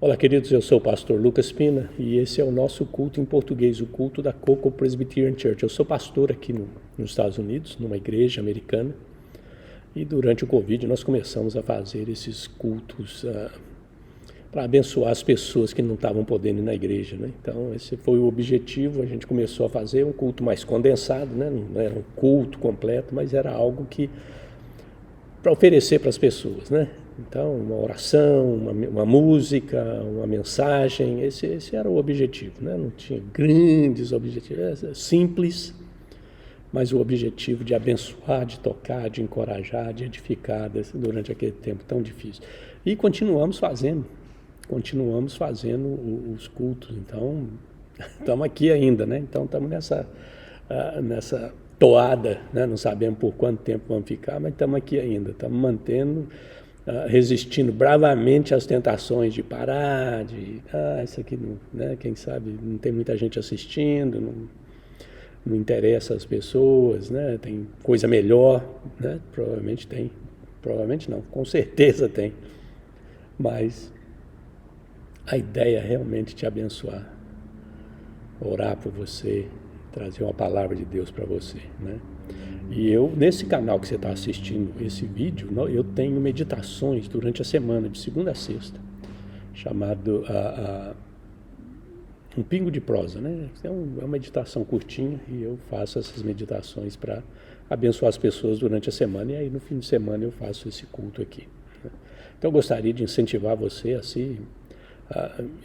Olá, queridos, eu sou o pastor Lucas Pina e esse é o nosso culto em português, o culto da Cocoa Presbyterian Church. Eu sou pastor aqui nos Estados Unidos, numa igreja americana, e durante o Covid nós começamos a fazer esses cultos para abençoar as pessoas que não estavam podendo ir na igreja, né? Então esse foi o objetivo. A gente começou a fazer um culto mais condensado, né? Não era um culto completo, mas era algo que para oferecer para as pessoas, né? Então, uma oração, uma música, uma mensagem, esse era o objetivo, né? Não tinha grandes objetivos, era simples, mas o objetivo de abençoar, de tocar, de encorajar, de edificar durante aquele tempo tão difícil. E continuamos fazendo os cultos. Então, estamos aqui ainda, né? Então, estamos nessa toada, né? Não sabemos por quanto tempo vamos ficar, mas estamos aqui ainda, estamos mantendo, resistindo bravamente às tentações de parar, isso aqui, não, né? Quem sabe não tem muita gente assistindo, não interessa as pessoas, né? Tem coisa melhor, né? Provavelmente tem, provavelmente não, com certeza tem, mas a ideia é realmente te abençoar, orar por você, trazer uma palavra de Deus para você, né? E eu, nesse canal que você está assistindo esse vídeo, eu tenho meditações durante a semana, de segunda a sexta, chamado um pingo de prosa, né? É uma meditação curtinha e eu faço essas meditações para abençoar as pessoas durante a semana, e aí no fim de semana eu faço esse culto aqui, né? Então eu gostaria de incentivar você a se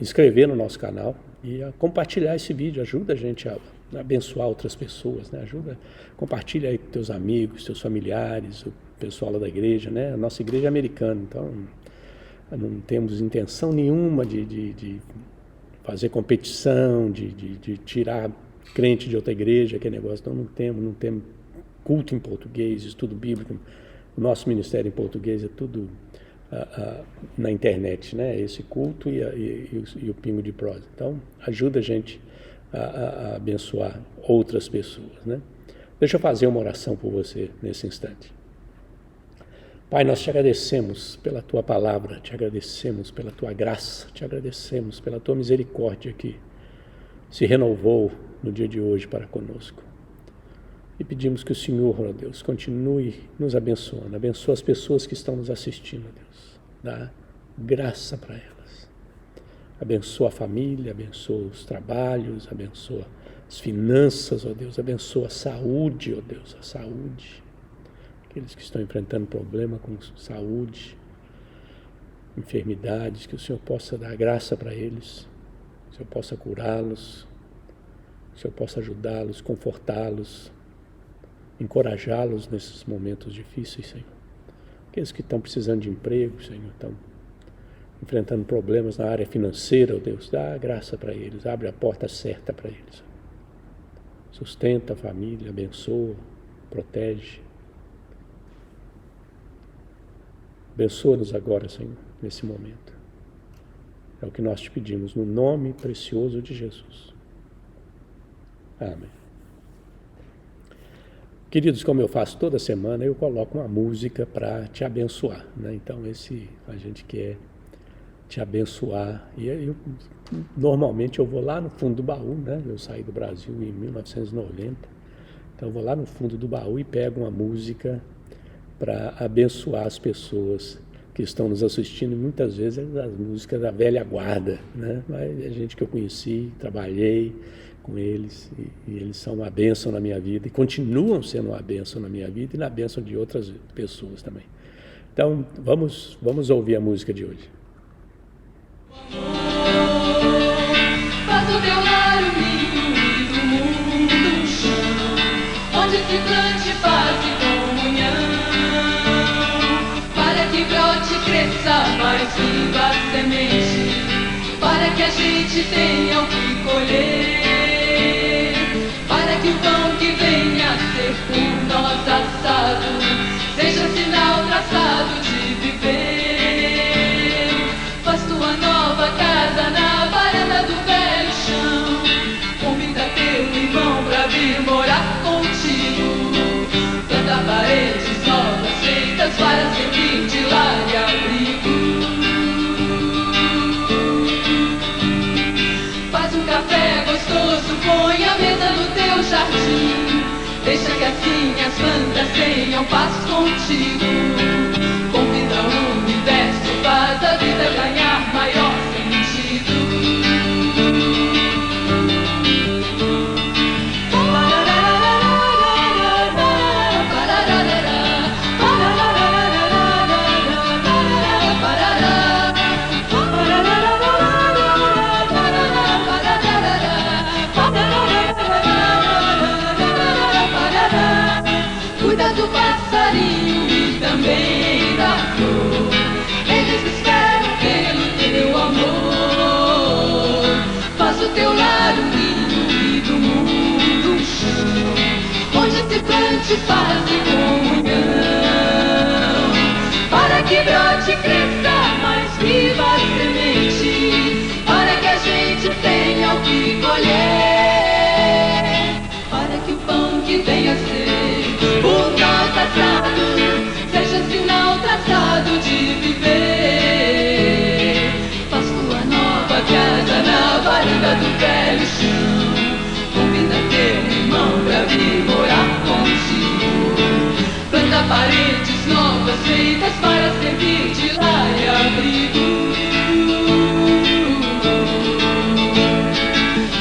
inscrever no nosso canal e a compartilhar esse vídeo. Ajuda a gente a abençoar outras pessoas, né? Compartilha aí com teus amigos, teus familiares, o pessoal lá da igreja, né? A nossa igreja é americana, então não temos intenção nenhuma de fazer competição, de tirar crente de outra igreja, que é negócio. Então não temos culto em português, estudo bíblico. O nosso ministério em português é tudo na internet, né? Esse culto e o pingo de prosa. Então ajuda a gente a abençoar outras pessoas, né? Deixa eu fazer uma oração por você nesse instante. Pai, nós te agradecemos pela tua palavra, te agradecemos pela tua graça, te agradecemos pela tua misericórdia que se renovou no dia de hoje para conosco. E pedimos que o Senhor, ó Deus, continue nos abençoando, abençoa as pessoas que estão nos assistindo, ó Deus, dá graça para elas. Abençoa a família, abençoa os trabalhos, abençoa as finanças, ó Deus, abençoa a saúde, ó Deus, a saúde. Aqueles que estão enfrentando problema com saúde, enfermidades, que o Senhor possa dar graça para eles, que o Senhor possa curá-los, que o Senhor possa ajudá-los, confortá-los, encorajá-los nesses momentos difíceis, Senhor. Aqueles que estão precisando de emprego, Senhor, estão enfrentando problemas na área financeira, ó Deus, dá graça para eles, abre a porta certa para eles. Sustenta a família, abençoa, protege. Abençoa-nos agora, Senhor, nesse momento. É o que nós te pedimos, no nome precioso de Jesus. Amém. Queridos, como eu faço toda semana, eu coloco uma música para te abençoar, né? Então a gente quer te abençoar. E normalmente eu vou lá no fundo do baú, né? Eu saí do Brasil em 1990, então eu vou lá no fundo do baú e pego uma música para abençoar as pessoas que estão nos assistindo. E muitas vezes as músicas da velha guarda, né? Mas é gente que eu conheci, trabalhei com eles, e eles são uma bênção na minha vida e continuam sendo uma bênção na minha vida e na bênção de outras pessoas também. Então vamos ouvir a música de hoje. Faz o teu lar o ninho e do mundo um chão, onde se plante paz e comunhão, para que brote, cresça mais viva a semente, para que a gente tenha o que colher, para que o pão que venha a ser por nós assado seja sinal traçado de viver. Faz tua nova casa na varanda do velho chão, convida teu irmão pra vir morar contigo, planta paredes novas feitas para servir de lar e abrigo. tenham paz contigo. Convida o universo, faz a vida ganhar maior sentido. Cuida do passarinho e também da flor. Eles esperam pelo teu amor. Faz o teu lar um ninho e do mundo um chão, onde se plante paz e comunhão, para que brote e cresça mais viva a semente, para que a gente tenha o que colher, para que o pão que venha a ser o nosso assado seja sinal traçado de viver. Faz tua nova casa na varanda do velho chão, convida teu irmão pra vir morar contigo. Planta paredes novas feitas para servir de lar e abrigo.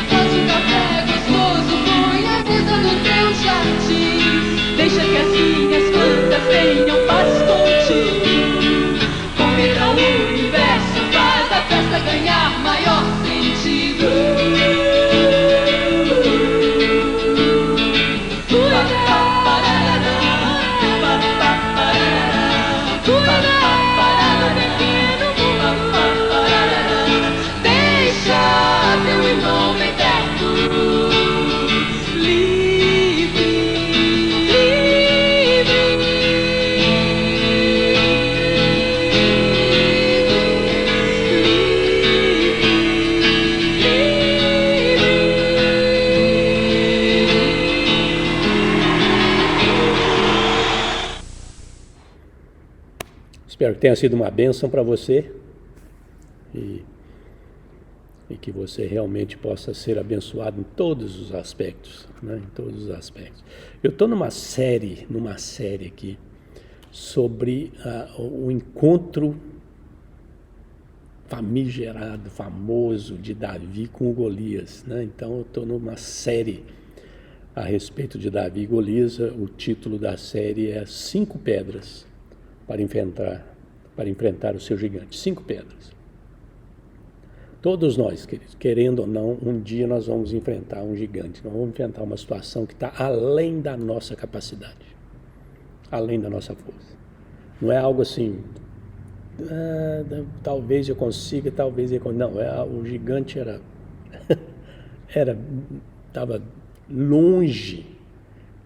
Faz um café gostoso, põe a mesa no teu jardim, deixa que assim as plantas tenham paz contigo. Convida o universo, faz a festa ganhar maior sentido. Deixa teu irmão bem perto, livre, Espero que tenha sido uma bênção para você e que você realmente possa ser abençoado em todos os aspectos, né? Em todos os aspectos. Eu estou numa série aqui sobre o encontro famigerado, famoso de Davi com o Golias, né? Então eu estou numa série a respeito de Davi e Golias. O título da série é 5 pedras para enfrentar o seu gigante. 5 pedras. Todos nós, queridos, querendo ou não, um dia nós vamos enfrentar um gigante. Nós vamos enfrentar uma situação que está além da nossa capacidade, além da nossa força. Não é algo assim, talvez eu consiga, talvez eu consiga. Não, o gigante estava longe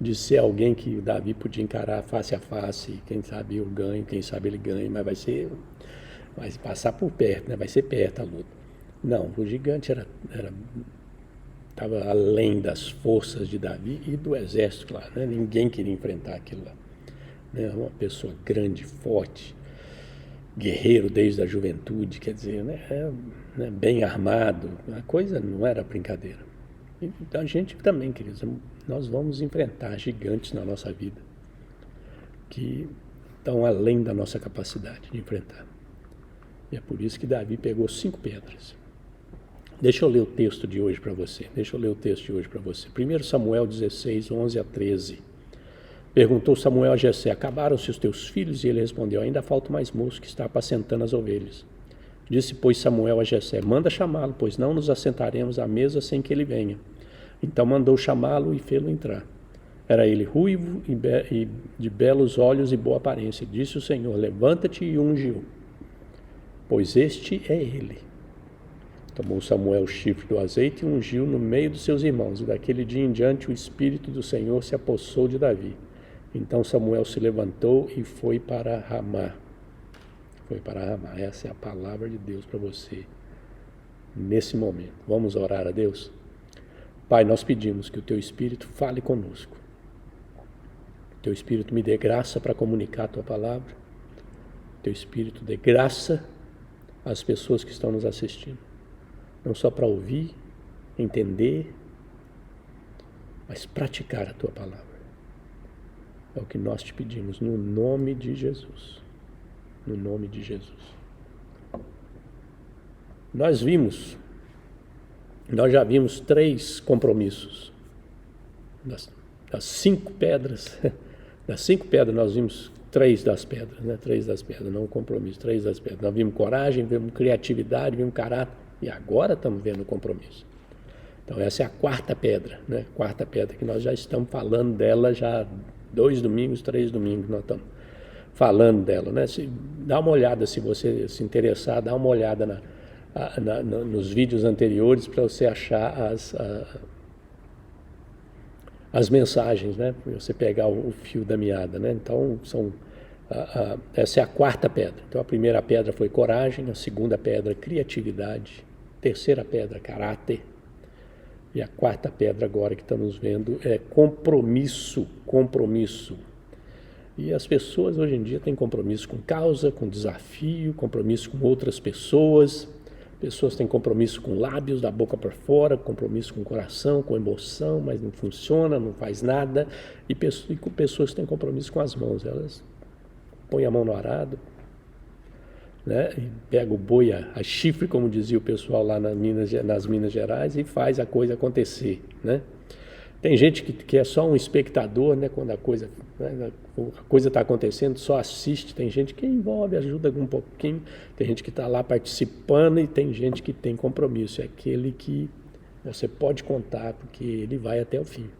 de ser alguém que o Davi podia encarar face a face. Quem sabe eu ganho, quem sabe ele ganha, mas vai passar por perto, né? Vai ser perto a luta. Não, o gigante estava além das forças de Davi e do exército, claro, né? Ninguém queria enfrentar aquilo lá, né? Uma pessoa grande, forte, guerreiro desde a juventude, quer dizer, né? Bem armado, a coisa não era brincadeira. Então a gente também, queridos, nós vamos enfrentar gigantes na nossa vida que estão além da nossa capacidade de enfrentar. E é por isso que Davi pegou 5 pedras. Deixa eu ler o texto de hoje para você. 1 Samuel 16, 11 a 13. Perguntou Samuel a Jessé: acabaram-se os teus filhos? E ele respondeu: ainda falta mais moço que está apacentando as ovelhas. Disse, pois, Samuel a Jessé: manda chamá-lo, pois não nos assentaremos à mesa sem que ele venha. Então mandou chamá-lo e fê-lo entrar. Era ele ruivo e de belos olhos e boa aparência. Disse o Senhor: levanta-te e unge-o, pois este é ele. Tomou Samuel o chifre do azeite e ungiu no meio dos seus irmãos. E daquele dia em diante o Espírito do Senhor se apossou de Davi. Então Samuel se levantou e foi para Ramá. Essa é a palavra de Deus para você nesse momento. Vamos orar a Deus? Pai, nós pedimos que o Teu Espírito fale conosco. Que o Teu Espírito me dê graça para comunicar a Tua palavra. Que o Teu Espírito dê graça às pessoas que estão nos assistindo. Não só para ouvir, entender, mas praticar a Tua palavra. É o que nós te pedimos, no nome de Jesus. No nome de Jesus. Nós já vimos 3 compromissos. Das 5 pedras, das 5 pedras nós vimos 3 das pedras, né? 3 das pedras, não compromisso, 3 das pedras. Nós vimos coragem, vimos criatividade, vimos caráter, e agora estamos vendo o compromisso. Então essa é a 4ª pedra, né? 4ª pedra que nós já estamos falando dela já 2 domingos, 3 domingos nós estamos falando dela, né? Dá uma olhada, se você se interessar, dá uma olhada nos vídeos anteriores para você achar as mensagens, né? Para você pegar o fio da meada, né? Então essa é a 4ª pedra. Então a primeira pedra foi coragem, a 2ª pedra criatividade, a 3ª pedra caráter, e a 4ª pedra agora que estamos vendo é compromisso. E as pessoas hoje em dia têm compromisso com causa, com desafio, compromisso com outras pessoas. Pessoas têm compromisso com lábios, da boca para fora, compromisso com coração, com emoção, mas não funciona, não faz nada. E pessoas têm compromisso com as mãos. Elas põem a mão no arado, né? E pega o boi a chifre, como dizia o pessoal lá nas Minas Gerais, e faz a coisa acontecer, né? Tem gente que é só um espectador, né? Quando a coisa está acontecendo, só assiste. Tem gente que envolve, ajuda um pouquinho. Tem gente que está lá participando, e tem gente que tem compromisso. É aquele que você pode contar, porque ele vai até o fim.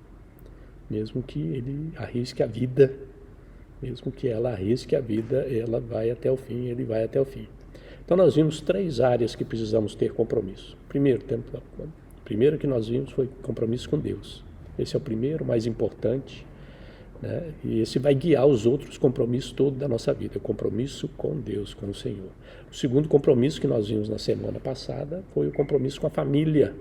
Mesmo que ele arrisque a vida, mesmo que ela arrisque a vida, ela vai até o fim, ele vai até o fim. Então nós vimos 3 áreas que precisamos ter compromisso. Primeiro que nós vimos foi compromisso com Deus. Esse é o primeiro, mais importante, né? E esse vai guiar os outros compromissos todos da nossa vida, o compromisso com Deus, com o Senhor. O segundo compromisso que nós vimos na semana passada foi o compromisso com a família.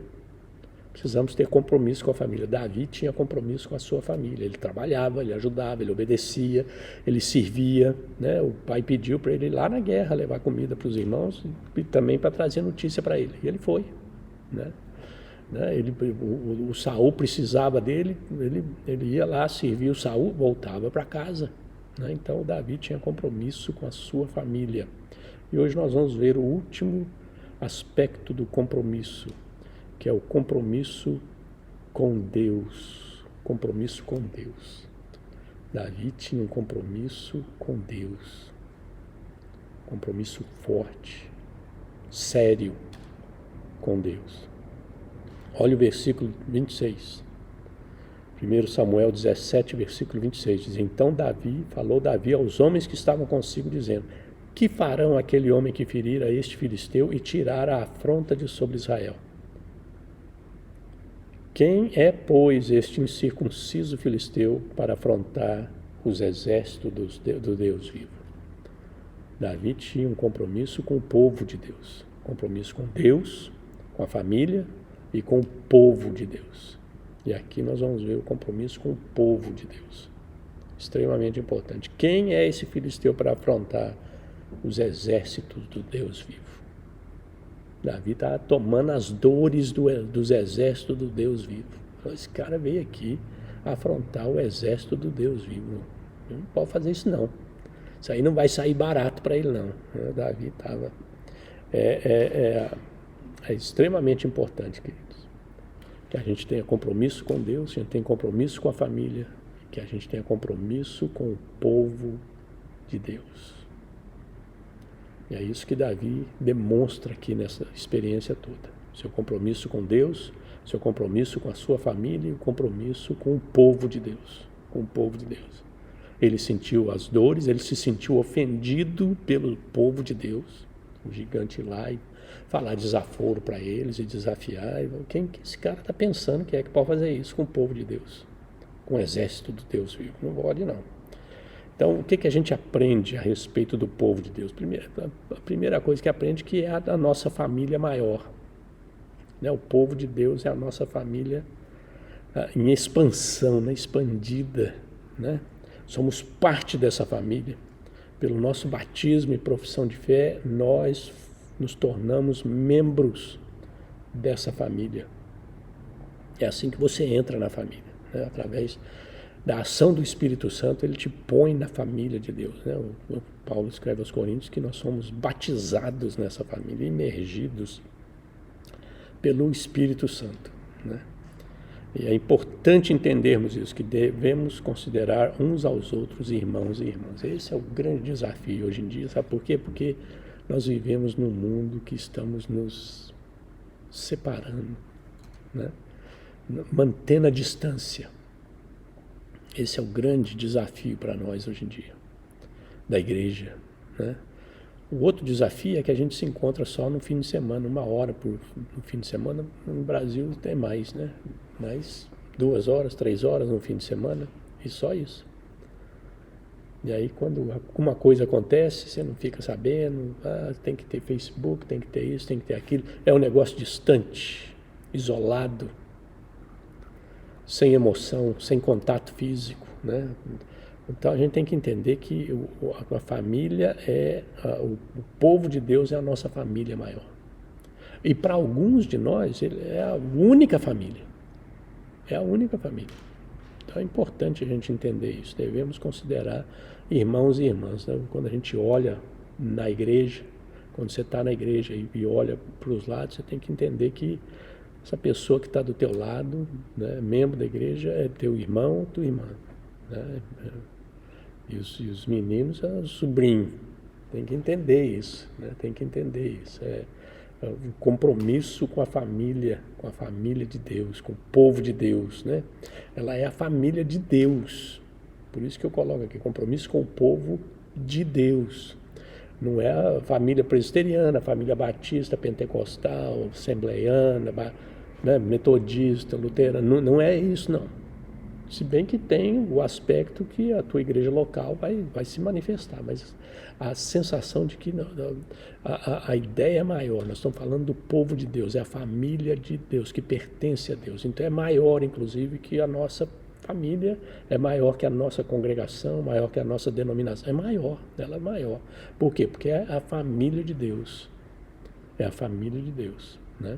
Precisamos ter compromisso com a família. Davi tinha compromisso com a sua família. Ele trabalhava, ele ajudava, ele obedecia, ele servia, né? O pai pediu para ele ir lá na guerra levar comida para os irmãos e também para trazer notícia para ele. E ele foi, né? O Saul precisava dele, ele ia lá, servia o Saul, voltava para casa, né? Então o Davi tinha compromisso com a sua família. E hoje nós vamos ver o último aspecto do compromisso, que é o compromisso com Deus. Compromisso com Deus. Davi tinha um compromisso com Deus. Compromisso forte, sério com Deus. Olha o versículo 26. 1 Samuel 17, versículo 26. Diz: Então falou Davi aos homens que estavam consigo, dizendo: Que farão aquele homem que ferir a este filisteu e tirar a afronta de sobre Israel? Quem é, pois, este incircunciso filisteu para afrontar os exércitos do Deus vivo? Davi tinha um compromisso com o povo de Deus. Compromisso com Deus, com a família e com o povo de Deus. E aqui nós vamos ver o compromisso com o povo de Deus. Extremamente importante. Quem é esse filisteu para afrontar os exércitos do Deus vivo? Davi está tomando as dores dos exércitos do Deus vivo. Esse cara veio aqui afrontar o exército do Deus vivo. Não pode fazer isso não. Isso aí não vai sair barato para ele não. Davi estava... É extremamente importante, queridos, que a gente tenha compromisso com Deus, que a gente tenha compromisso com a família, que a gente tenha compromisso com o povo de Deus. E é isso que Davi demonstra aqui nessa experiência toda. Seu compromisso com Deus, seu compromisso com a sua família e o compromisso com o povo de Deus. Com o povo de Deus. Ele sentiu as dores, ele se sentiu ofendido pelo povo de Deus, o gigante lá, e falar desaforo para eles e desafiar. Quem que esse cara está pensando que pode fazer isso com o povo de Deus? Com o exército do Deus vivo? Não pode não. Então, o que a gente aprende a respeito do povo de Deus? A primeira coisa que aprende que é a nossa família maior. Né? O povo de Deus é a nossa família em expansão, né? Expandida. Né? Somos parte dessa família. Pelo nosso batismo e profissão de fé, nós nos tornamos membros dessa família. É assim que você entra na família, né? Através da ação do Espírito Santo, ele te põe na família de Deus, né? O Paulo escreve aos Coríntios que nós somos batizados nessa família, imergidos pelo Espírito Santo, né? E é importante entendermos isso, que devemos considerar uns aos outros irmãos e irmãs. Esse é o grande desafio hoje em dia, sabe por quê? Porque nós vivemos num mundo que estamos nos separando, né? Mantendo a distância. Esse é o grande desafio para nós hoje em dia, da igreja, né? O outro desafio é que a gente se encontra só no fim de semana, 1 hora no fim de semana. No Brasil tem mais, né? Mais 2 horas, 3 horas no fim de semana, e só isso. E aí quando alguma coisa acontece, você não fica sabendo, tem que ter Facebook, tem que ter isso, tem que ter aquilo. É um negócio distante, isolado, sem emoção, sem contato físico, né? Então a gente tem que entender que a família o povo de Deus é a nossa família maior. E para alguns de nós, ele é a única família. É a única família. Então é importante a gente entender isso. Devemos considerar irmãos e irmãs, né? Quando a gente olha na igreja, quando você está na igreja e olha para os lados, você tem que entender que essa pessoa que está do teu lado, né, membro da igreja, é teu irmão, tua irmã, né? E os meninos é o sobrinho. Tem que entender isso, né? Tem que entender isso. É o compromisso com a família de Deus, com o povo de Deus, né? Ela é a família de Deus. Por isso que eu coloco aqui, compromisso com o povo de Deus. Não é a família presbiteriana, a família batista, pentecostal, assembleiana, né, metodista, luterana. Não é isso, não. Se bem que tem o aspecto que a tua igreja local vai se manifestar, mas a sensação de que a ideia é maior. Nós estamos falando do povo de Deus, é a família de Deus, que pertence a Deus. Então é maior, inclusive, que a nossa família, é maior que a nossa congregação, maior que a nossa denominação. É maior, ela é maior. Por quê? Porque é a família de Deus. É a família de Deus, né?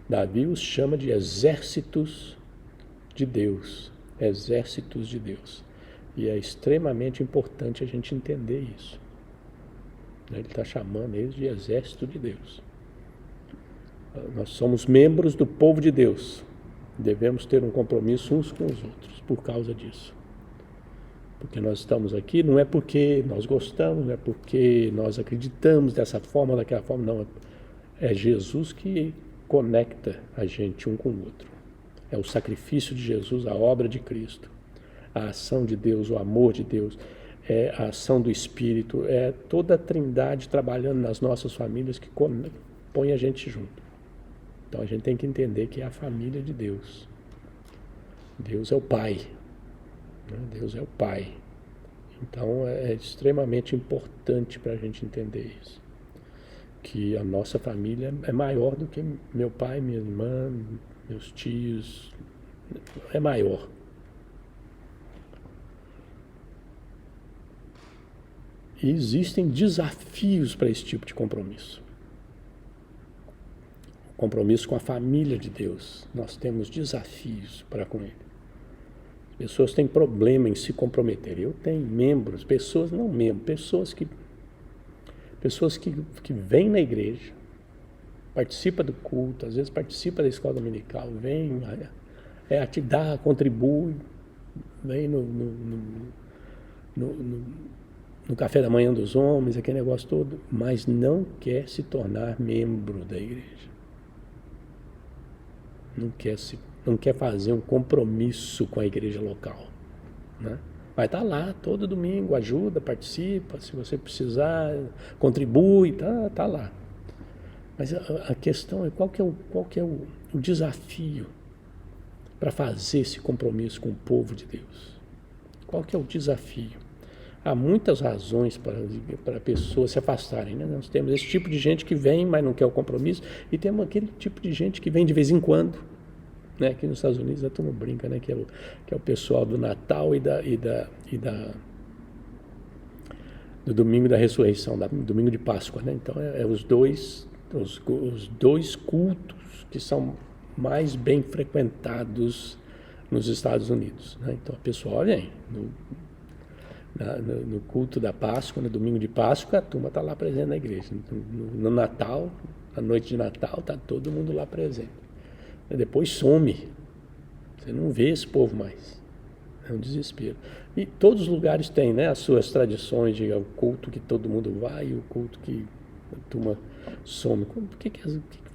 Davi os chama de exércitos de Deus. Exércitos de Deus. E é extremamente importante a gente entender isso. Ele está chamando eles de exército de Deus. Nós somos membros do povo de Deus. Devemos ter um compromisso uns com os outros por causa disso. Porque nós estamos aqui, não é porque nós gostamos, não é porque nós acreditamos dessa forma ou daquela forma, não. É Jesus que conecta a gente um com o outro. É o sacrifício de Jesus, a obra de Cristo, a ação de Deus, o amor de Deus, é a ação do Espírito, é toda a trindade trabalhando nas nossas famílias que põe a gente junto. Então a gente tem que entender que é a família de Deus. Deus é o Pai, né? Deus é o Pai. Então é extremamente importante para a gente entender isso. Que a nossa família é maior do que meu pai, minha irmã, meus tios, é maior. E existem desafios para esse tipo de compromisso. Compromisso com a família de Deus. Nós temos desafios para com ele. Pessoas têm problema em se comprometer. Eu tenho membros, pessoas não membros, pessoas que vêm na igreja, participa do culto, às vezes participa da escola dominical, vem, te dá, contribui, vem no café da manhã dos homens, aquele negócio todo, mas não quer se tornar membro da igreja. Não quer fazer um compromisso com a igreja local, né? Vai estar lá todo domingo, ajuda, participa, se você precisar, contribui, tá lá. Mas a questão é qual que é o desafio para fazer esse compromisso com o povo de Deus? Qual que é o desafio? Há muitas razões para pessoas se afastarem, né? Nós temos esse tipo de gente que vem, mas não quer o compromisso, e temos aquele tipo de gente que vem de vez em quando, né? Aqui nos Estados Unidos a turma brinca, né? Que é o pessoal do Natal e do domingo da ressurreição, domingo de Páscoa, né? Então os dois cultos que são mais bem frequentados nos Estados Unidos, né? Então, a pessoa vem no culto da Páscoa, no domingo de Páscoa, a turma está lá presente na igreja. No Natal, na noite de Natal, está todo mundo lá presente. E depois some. Você não vê esse povo mais. É um desespero. E todos os lugares têm, né, as suas tradições, de o culto que todo mundo vai e o culto que a turma some. O que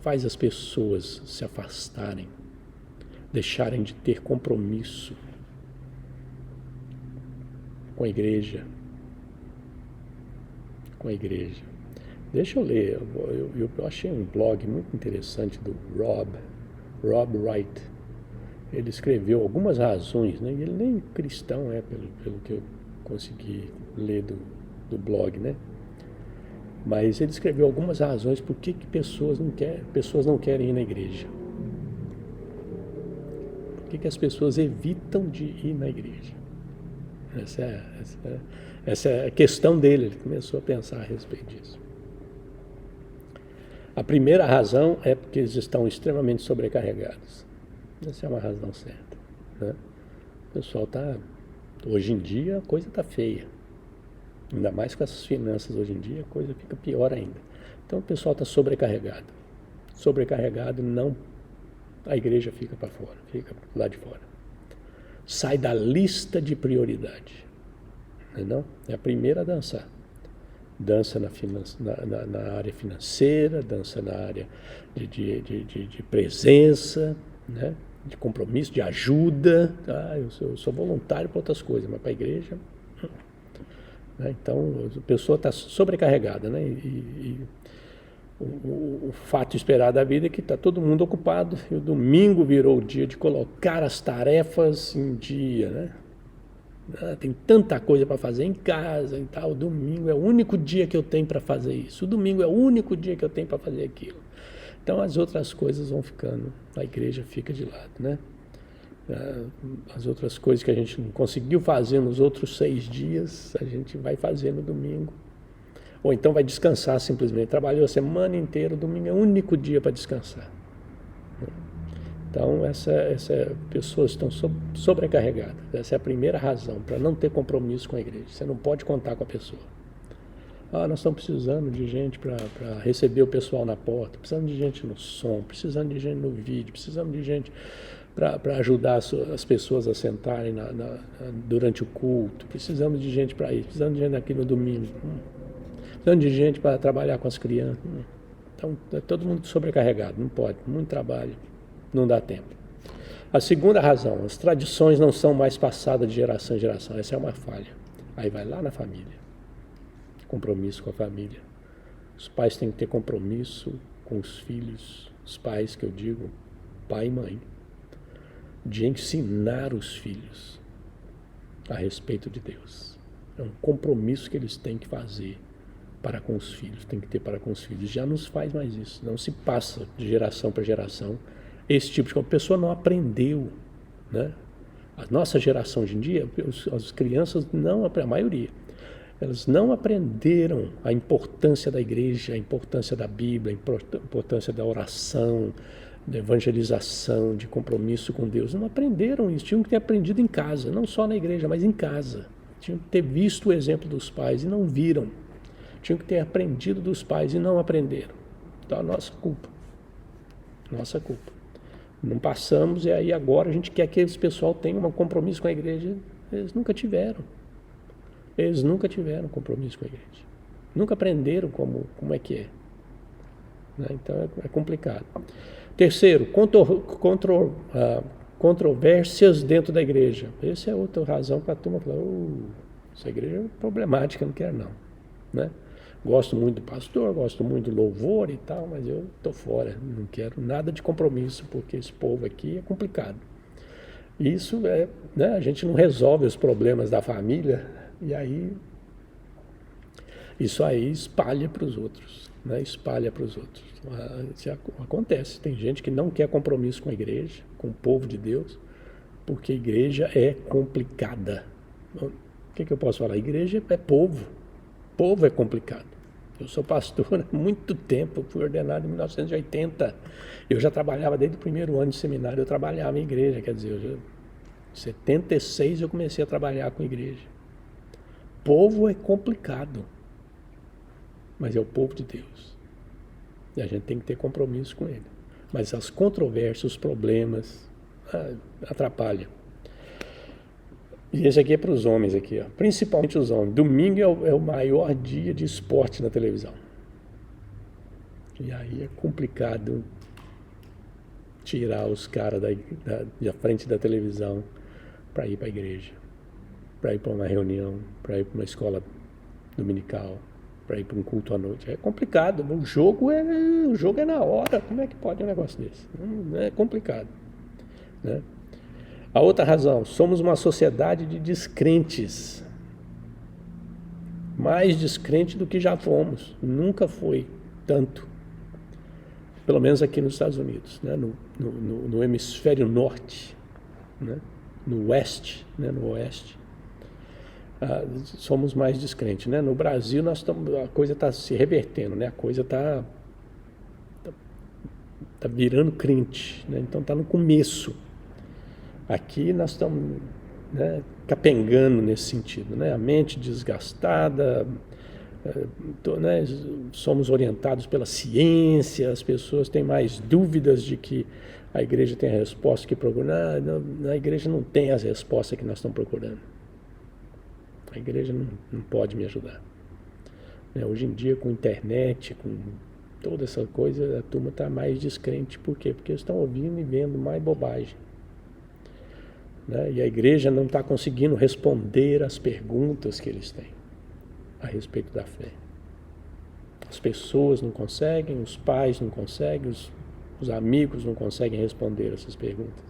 faz as pessoas se afastarem, deixarem de ter compromisso com a igreja? Com a igreja. Deixa eu ler, eu achei um blog muito interessante do Rob Wright. Ele escreveu algumas razões, né? E ele nem cristão é, pelo que eu consegui ler do blog, né? Mas ele escreveu algumas razões por que pessoas não querem ir na igreja. Por que as pessoas evitam de ir na igreja? Essa é a questão dele. Ele começou a pensar a respeito disso. A primeira razão é porque eles estão extremamente sobrecarregados. Essa é uma razão certa, né? O pessoal hoje em dia a coisa está feia. Ainda mais com essas finanças hoje em dia, a coisa fica pior ainda. Então o pessoal está sobrecarregado. Sobrecarregado, não, a igreja fica para fora, fica lá de fora. Sai da lista de prioridade. Não? É a primeira a dançar. Dança na área financeira, dança na área de presença, né? De compromisso, de ajuda. Eu sou voluntário para outras coisas, mas para a igreja... Né? Então, a pessoa está sobrecarregada, né? E o fato esperado da vida é que está todo mundo ocupado, e o domingo virou o dia de colocar as tarefas em dia, né? Tem tanta coisa para fazer em casa e tal. O domingo é o único dia que eu tenho para fazer isso. O domingo é o único dia que eu tenho para fazer aquilo. Então as outras coisas vão ficando, a igreja fica de lado, né? As outras coisas que a gente não conseguiu fazer nos outros 6 dias, a gente vai fazer no domingo. Ou então vai descansar simplesmente. Trabalhou a semana inteira, o domingo é o único dia para descansar. Então, pessoas estão sobrecarregadas. Essa é a primeira razão para não ter compromisso com a igreja. Você não pode contar com a pessoa. Nós estamos precisando de gente para receber o pessoal na porta, precisando de gente no som, precisando de gente no vídeo, precisando de gente para ajudar as pessoas a sentarem durante o culto, precisamos de gente para isso, precisamos de gente aqui no domingo, precisamos de gente para trabalhar com as crianças. Então, é todo mundo sobrecarregado, não pode, muito trabalho. Não dá tempo. A segunda razão, as tradições não são mais passadas de geração em geração. Essa é uma falha. Aí vai lá na família. Compromisso com a família. Os pais têm que ter compromisso com os filhos. Os pais, que eu digo, pai e mãe. De ensinar os filhos a respeito de Deus. É um compromisso que eles têm que fazer para com os filhos. Tem que ter para com os filhos. Já não se faz mais isso. Não se passa de geração para geração esse tipo de coisa. A pessoa não aprendeu, né? A nossa geração hoje em dia, as crianças não, a maioria, elas não aprenderam a importância da igreja, a importância da Bíblia, a importância da oração, da evangelização, de compromisso com Deus. Não aprenderam isso, tinham que ter aprendido em casa, não só na igreja, mas em casa. Tinham que ter visto o exemplo dos pais e não viram. Tinham que ter aprendido dos pais e não aprenderam. Então, a nossa culpa. Nossa culpa. Não passamos, e aí agora a gente quer que esse pessoal tenha um compromisso com a igreja. Eles nunca tiveram. Eles nunca tiveram compromisso com a igreja. Nunca aprenderam como é que é. Né? Então é complicado. Terceiro, controvérsias dentro da igreja. Essa é outra razão para a turma falar, essa igreja é problemática, não quero não. Né? Gosto muito do pastor, gosto muito do louvor e tal, mas eu estou fora, não quero nada de compromisso, porque esse povo aqui é complicado. Isso né, a gente não resolve os problemas da família, e aí isso aí espalha para os outros, né? Espalha para os outros. Isso acontece, tem gente que não quer compromisso com a igreja, com o povo de Deus, porque a igreja é complicada. O que eu posso falar? A igreja é povo. Povo é complicado. Eu sou pastor há muito tempo, fui ordenado em 1980. Eu já trabalhava desde o primeiro ano de seminário, eu trabalhava em igreja, quer dizer, Em 76 eu comecei a trabalhar com igreja. Povo é complicado, mas é o povo de Deus. E a gente tem que ter compromisso com ele. Mas as controvérsias, os problemas, atrapalham. E esse aqui é para os homens aqui, ó. Principalmente os homens. Domingo é o maior dia de esporte na televisão. E aí é complicado tirar os caras da frente da televisão para ir para a igreja, para ir para uma reunião, para ir para uma escola dominical, para ir para um culto à noite. É complicado. O jogo é na hora. Como é que pode um negócio desse? É complicado, né? A outra razão, somos uma sociedade de descrentes. Mais descrente do que já fomos. Nunca foi tanto. Pelo menos aqui nos Estados Unidos, né? No hemisfério norte, né? No oeste, somos mais descrentes, né? No Brasil a coisa está se revertendo, né? A coisa está virando crente, né? Então está no começo. Aqui nós estamos, né, capengando nesse sentido, né? A mente desgastada, né? Somos orientados pela ciência, as pessoas têm mais dúvidas de que a igreja tem a resposta que procura. A igreja não tem as respostas que nós estamos procurando. A igreja não pode me ajudar. Hoje em dia, com internet, com toda essa coisa, a turma está mais descrente. Por quê? Porque eles estão ouvindo e vendo mais bobagem. E a igreja não está conseguindo responder às perguntas que eles têm a respeito da fé. As pessoas não conseguem, os pais não conseguem, os amigos não conseguem responder essas perguntas.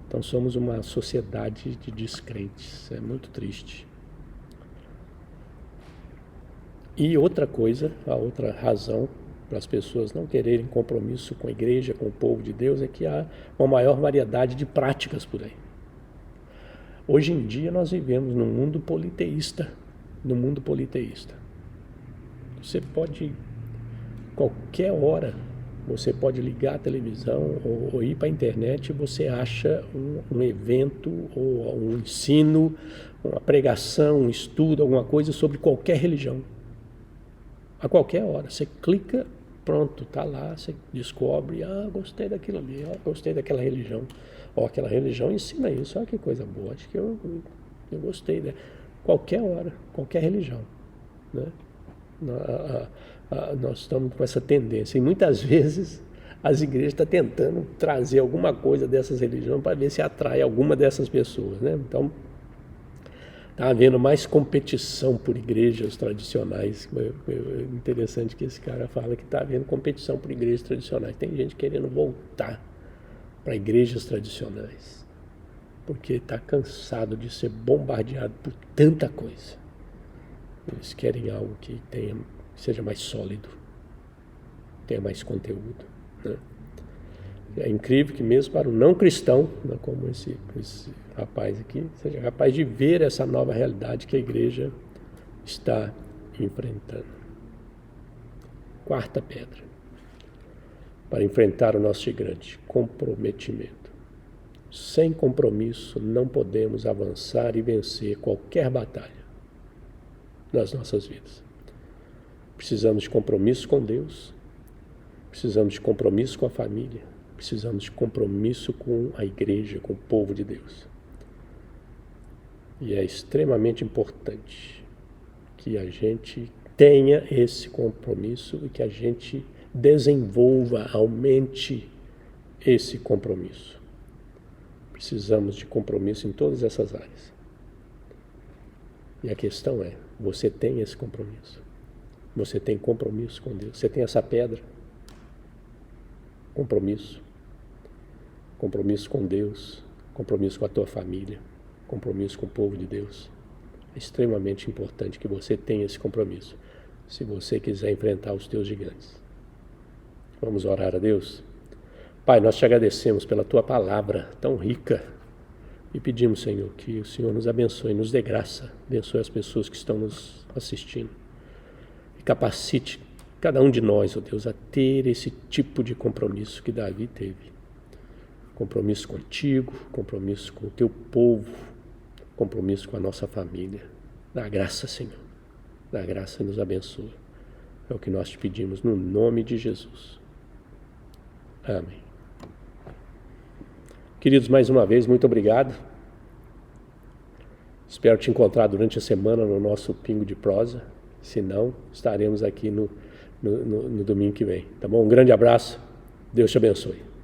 Então somos uma sociedade de descrentes. É muito triste. E outra coisa, a outra razão para as pessoas não quererem compromisso com a igreja, com o povo de Deus, é que há uma maior variedade de práticas por aí. Hoje em dia nós vivemos num mundo politeísta. Você pode, qualquer hora, você pode ligar a televisão ou ir para a internet e você acha um evento ou um ensino, uma pregação, um estudo, alguma coisa sobre qualquer religião. A qualquer hora. Você clica, pronto, está lá, você descobre, gostei daquilo ali, gostei daquela religião. Aquela religião ensina isso, olha que coisa boa, acho que eu gostei, né? Qualquer hora, qualquer religião, né? Nós estamos com essa tendência, e muitas vezes as igrejas estão tentando trazer alguma coisa dessas religiões para ver se atrai alguma dessas pessoas, né? Então, está havendo mais competição por igrejas tradicionais. É interessante que esse cara fala que está havendo competição por igrejas tradicionais. Tem gente querendo voltar para igrejas tradicionais, porque está cansado de ser bombardeado por tanta coisa. Eles querem algo que seja mais sólido, tenha mais conteúdo, né? É incrível que mesmo para o não cristão, né, como esse rapaz aqui, seja capaz de ver essa nova realidade que a igreja está enfrentando. Quarta pedra para enfrentar o nosso gigante: comprometimento. Sem compromisso não podemos avançar e vencer qualquer batalha nas nossas vidas. Precisamos de compromisso com Deus, precisamos de compromisso com a família, precisamos de compromisso com a igreja, com o povo de Deus. E é extremamente importante que a gente tenha esse compromisso e que a gente desenvolva, aumente esse compromisso. Precisamos de compromisso em todas essas áreas. E a questão é, você tem esse compromisso? Você tem compromisso com Deus? Você tem essa pedra? Compromisso. Compromisso com Deus, compromisso com a tua família, compromisso com o povo de Deus. É extremamente importante que você tenha esse compromisso, se você quiser enfrentar os teus gigantes. Vamos orar a Deus? Pai, nós te agradecemos pela tua palavra tão rica e pedimos, Senhor, que o Senhor nos abençoe, nos dê graça, abençoe as pessoas que estão nos assistindo e capacite cada um de nós, ó Deus, a ter esse tipo de compromisso que Davi teve. compromisso contigo, compromisso com o teu povo, compromisso com a nossa família. Dá graça, Senhor. Dá graça e nos abençoa. É o que nós te pedimos no nome de Jesus. Amém. Queridos, mais uma vez, muito obrigado. Espero te encontrar durante a semana no nosso Pingo de Prosa. Se não, estaremos aqui no domingo que vem. Tá bom? Um grande abraço. Deus te abençoe.